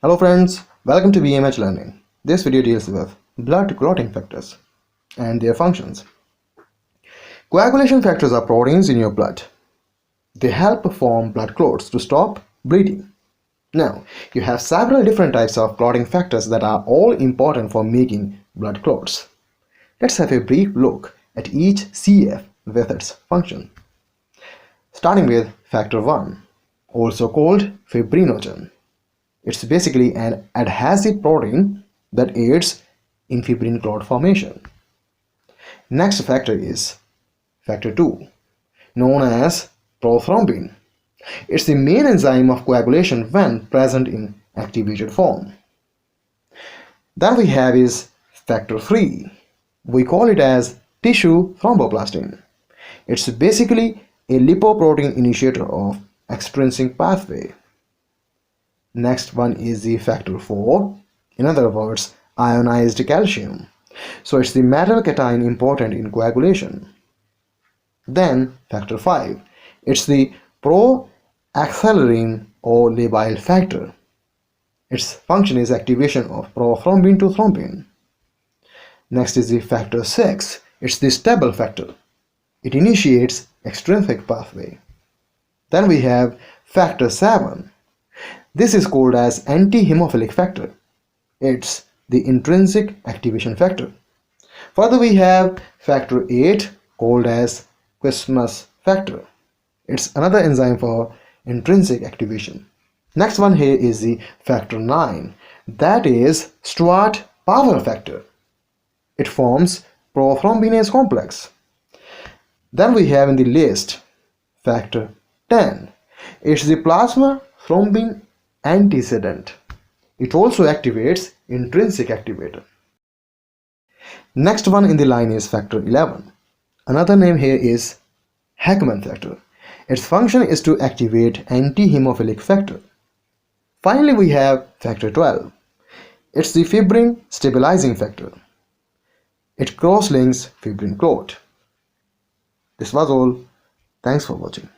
Hello friends, welcome to VIII Learning. This video deals with blood clotting factors and their functions. Coagulation factors are proteins in your blood. They help form blood clots to stop bleeding. Now, you have several different types of clotting factors that are all important for making blood clots. Let's have a brief look at each CF with its function. Starting with factor 1, also called fibrinogen. It's basically an adhesive protein that aids in fibrin clot formation. Next factor is factor 2, known as prothrombin. It's the main enzyme of coagulation when present in activated form. Then we have is factor 3. We call it as tissue thromboplastin. It's basically a lipoprotein initiator of extrinsic pathway. Next one is the factor 4, in other words, ionized calcium. So it's the metal cation important in coagulation. Then factor 5, it's the Proaccelerin or labile factor. Its function is activation of prothrombin to thrombin. Next is the factor 6, it's the stable factor. It initiates extrinsic pathway. Then we have factor 7. This is called as anti-hemophilic factor. It's the intrinsic activation factor. Further we have factor 8 called as Christmas factor. It's another enzyme for intrinsic activation. Next one here is the factor 9. That is Stuart power factor. It forms prothrombinase complex. Then we have in the list factor 10. It's the plasma thrombin antecedent. It also activates intrinsic activator. Next one in the line is factor 11. Another name here is Hegman factor. Its function is to activate anti-hemophilic factor. Finally we have factor 12. It's the fibrin stabilizing factor. It cross-links fibrin clot. This was all. Thanks for watching.